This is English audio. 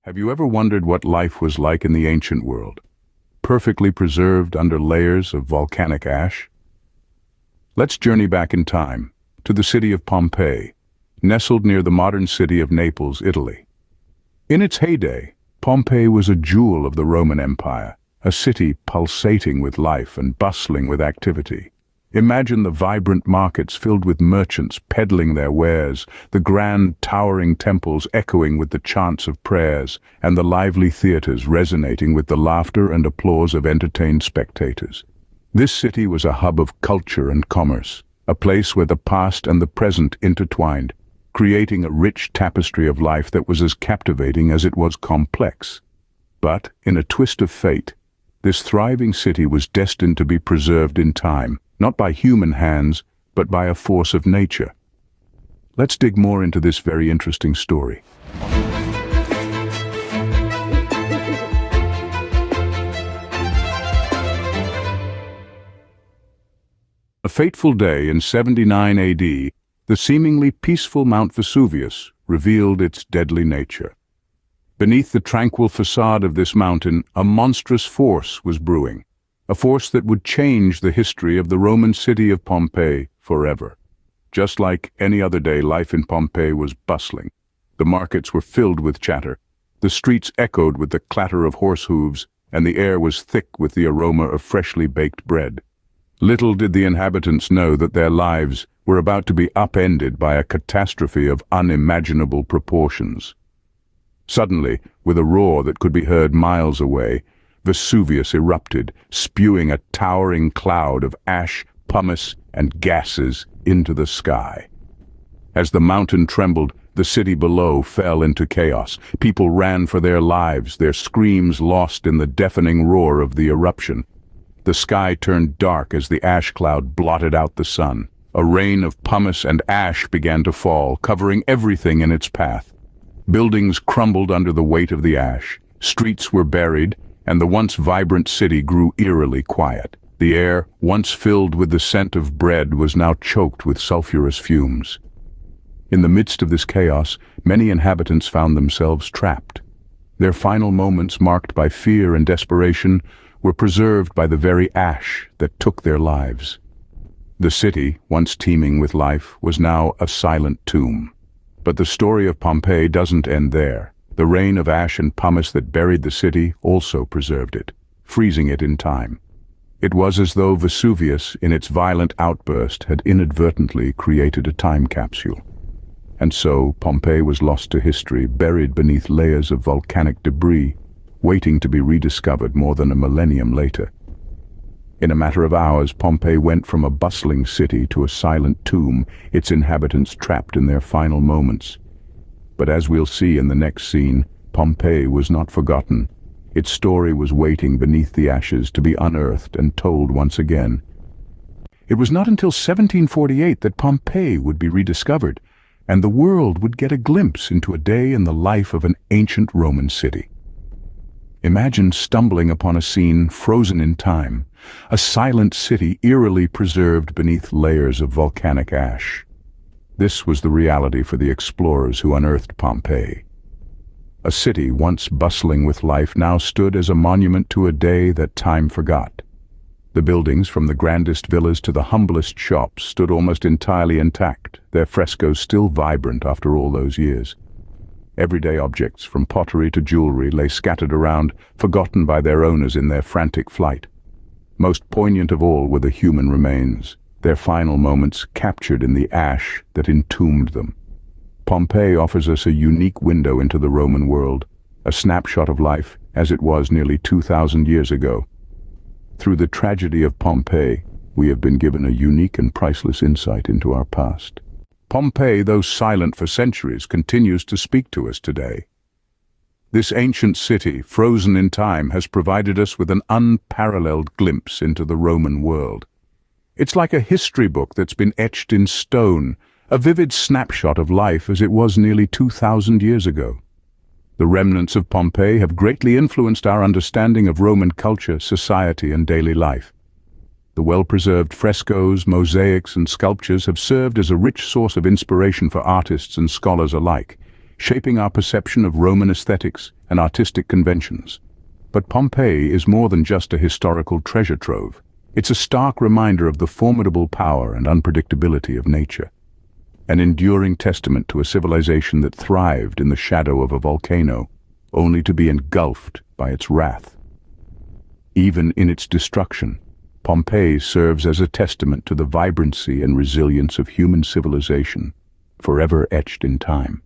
Have you ever wondered what life was like in the ancient world, perfectly preserved under layers of volcanic ash? Let's journey back in time, to the city of Pompeii, nestled near the modern city of Naples, Italy. In its heyday, Pompeii was a jewel of the Roman Empire, a city pulsating with life and bustling with activity. Imagine the vibrant markets filled with merchants peddling their wares, the grand towering temples echoing with the chants of prayers, and the lively theaters resonating with the laughter and applause of entertained spectators. This city was a hub of culture and commerce, a place where the past and the present intertwined, creating a rich tapestry of life that was as captivating as it was complex. But, in a twist of fate, this thriving city was destined to be preserved in time, not by human hands, but by a force of nature. Let's dig more into this very interesting story. A fateful day in 79 AD, the seemingly peaceful Mount Vesuvius revealed its deadly nature. Beneath the tranquil facade of this mountain, a monstrous force was brewing, a force that would change the history of the Roman city of Pompeii forever. Just like any other day, life in Pompeii was bustling. The markets were filled with chatter, the streets echoed with the clatter of horse hooves, and the air was thick with the aroma of freshly baked bread. Little did the inhabitants know that their lives were about to be upended by a catastrophe of unimaginable proportions. Suddenly, with a roar that could be heard miles away, Vesuvius erupted, spewing a towering cloud of ash, pumice, and gases into the sky. As the mountain trembled, the city below fell into chaos. People ran for their lives, their screams lost in the deafening roar of the eruption. The sky turned dark as the ash cloud blotted out the sun. A rain of pumice and ash began to fall, covering everything in its path. Buildings crumbled under the weight of the ash. Streets were buried, and the once vibrant city grew eerily quiet. The air, once filled with the scent of bread, was now choked with sulfurous fumes. In the midst of this chaos, many inhabitants found themselves trapped. Their final moments, marked by fear and desperation, were preserved by the very ash that took their lives. The city, once teeming with life, was now a silent tomb. But the story of Pompeii doesn't end there. The rain of ash and pumice that buried the city also preserved it, freezing it in time. It was as though Vesuvius, in its violent outburst, had inadvertently created a time capsule. And so Pompeii was lost to history, buried beneath layers of volcanic debris, waiting to be rediscovered more than a millennium later. In a matter of hours, Pompeii went from a bustling city to a silent tomb, its inhabitants trapped in their final moments. But as we'll see in the next scene, Pompeii was not forgotten. Its story was waiting beneath the ashes to be unearthed and told once again. It was not until 1748 that Pompeii would be rediscovered, and the world would get a glimpse into a day in the life of an ancient Roman city. Imagine stumbling upon a scene frozen in time, a silent city eerily preserved beneath layers of volcanic ash. This was the reality for the explorers who unearthed Pompeii. A city once bustling with life now stood as a monument to a day that time forgot. The buildings, from the grandest villas to the humblest shops, stood almost entirely intact, their frescoes still vibrant after all those years. Everyday objects, from pottery to jewelry, lay scattered around, forgotten by their owners in their frantic flight. Most poignant of all were the human remains, their final moments captured in the ash that entombed them. Pompeii offers us a unique window into the Roman world, a snapshot of life as it was nearly 2,000 years ago. Through the tragedy of Pompeii, we have been given a unique and priceless insight into our past. Pompeii, though silent for centuries, continues to speak to us today. This ancient city, frozen in time, has provided us with an unparalleled glimpse into the Roman world. It's like a history book that's been etched in stone, a vivid snapshot of life as it was nearly 2,000 years ago. The remnants of Pompeii have greatly influenced our understanding of Roman culture, society, and daily life. The well-preserved frescoes, mosaics, and sculptures have served as a rich source of inspiration for artists and scholars alike, shaping our perception of Roman aesthetics and artistic conventions. But Pompeii is more than just a historical treasure trove. It's a stark reminder of the formidable power and unpredictability of nature, an enduring testament to a civilization that thrived in the shadow of a volcano, only to be engulfed by its wrath. Even in its destruction, Pompeii serves as a testament to the vibrancy and resilience of human civilization, forever etched in time.